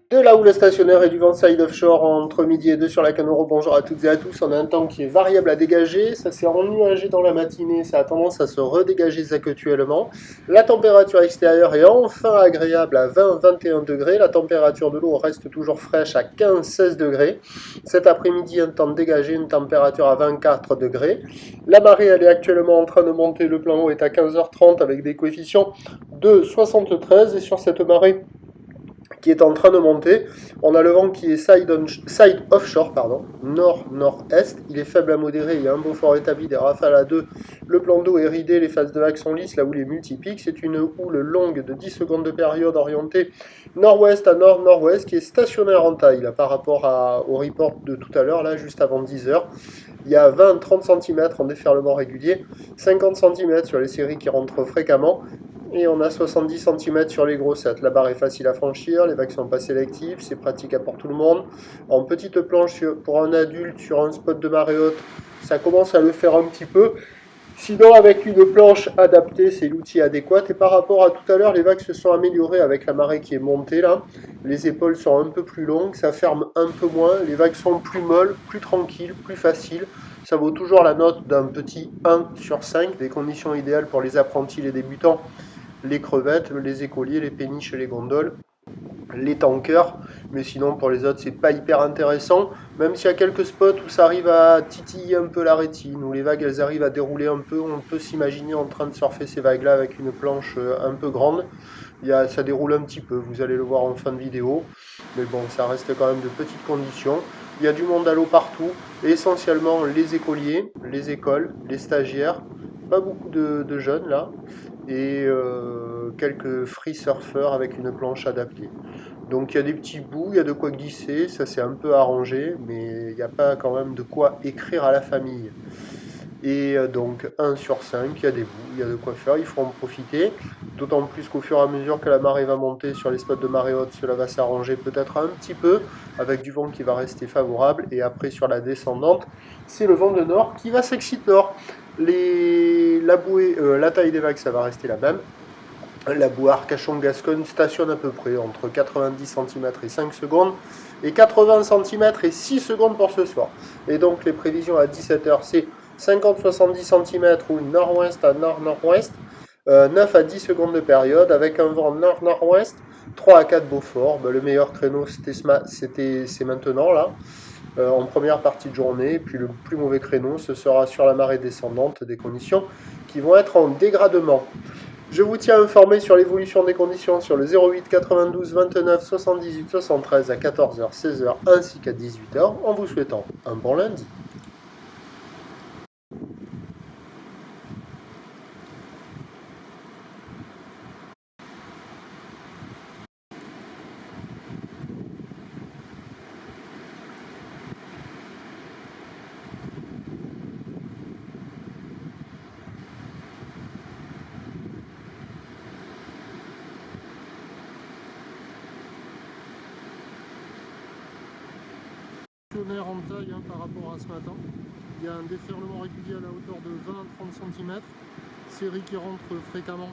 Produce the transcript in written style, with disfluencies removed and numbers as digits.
De la houle stationnaire et du vent side offshore entre midi et 2 sur la Canoro. Bonjour à toutes et à tous. On a un temps qui est variable à dégager. Ça s'est ennuagé dans la matinée. Ça a tendance à se redégager actuellement. La température extérieure est enfin agréable à 20-21 degrés. La température de l'eau reste toujours fraîche à 15-16 degrés. Cet après-midi, un temps dégagé, une température à 24 degrés. La marée, elle est actuellement en train de monter. Le plan eau est à 15h30 avec des coefficients de 73. Et sur cette marée qui est en train de monter. On a le vent qui est side offshore, nord-nord-est. Il est faible à modéré, il y a un beau fort établi, des rafales à 2. Le plan d'eau est ridé, les phases de vagues sont lisses, la houle est multipique. C'est une houle longue de 10 secondes de période orientée nord-ouest à nord-nord-ouest qui est stationnaire en taille là, par rapport au report de tout à l'heure, là juste avant 10 heures. Il y a 20-30 cm en déferlement régulier, 50 cm sur les séries qui rentrent fréquemment, et on a 70 cm sur les grossettes. La barre est facile à franchir, les vagues sont pas sélectives, c'est pratique pour tout le monde. En petite planche pour un adulte sur un spot de marée haute, ça commence à le faire un petit peu. Sinon, avec une planche adaptée, c'est l'outil adéquat. Et par rapport à tout à l'heure, les vagues se sont améliorées avec la marée qui est montée là. Les épaules sont un peu plus longues, ça ferme un peu moins. Les vagues sont plus molles, plus tranquilles, plus faciles. Ça vaut toujours la note d'un petit 1 sur 5, des conditions idéales pour les apprentis, les débutants, les crevettes, les écoliers, les péniches, les gondoles, les tankers, mais sinon pour les autres c'est pas hyper intéressant, même s'il y a quelques spots où ça arrive à titiller un peu la rétine, où les vagues elles arrivent à dérouler un peu, on peut s'imaginer en train de surfer ces vagues là avec une planche un peu grande. Ça déroule un petit peu, vous allez le voir en fin de vidéo, mais bon ça reste quand même de petites conditions. Il y a du monde à l'eau partout, et essentiellement les écoliers, les écoles, les stagiaires, pas beaucoup de jeunes là, et quelques free surfeurs avec une planche adaptée. Donc il y a des petits bouts, il y a de quoi glisser, ça c'est un peu arrangé, mais il n'y a pas quand même de quoi écrire à la famille. Et donc 1 sur 5, il y a des bouts, il y a de quoi faire, il faut en profiter. D'autant plus qu'au fur et à mesure que la marée va monter sur les spots de marée haute, cela va s'arranger peut-être un petit peu, avec du vent qui va rester favorable. Et après sur la descendante, c'est le vent de nord qui va s'exciter nord. La taille des vagues, ça va rester la même. La bouée Arcachon-Gascogne stationne à peu près entre 90 cm et 5 secondes et 80 cm et 6 secondes pour ce soir. Et donc les prévisions à 17h, c'est 50-70 cm ou nord-ouest à nord-nord-ouest, 9 à 10 secondes de période avec un vent nord-nord-ouest, 3 à 4 Beaufort. Le meilleur créneau c'est maintenant là, en première partie de journée. Puis le plus mauvais créneau, ce sera sur la marée descendante, des conditions qui vont être en dégradement. Je vous tiens informé sur l'évolution des conditions sur le 08 92 29 78 73 à 14h, 16h ainsi qu'à 18h en vous souhaitant un bon lundi. En taille par rapport à ce matin. Il y a un déferlement régulier à la hauteur de 20-30 cm, série qui rentre fréquemment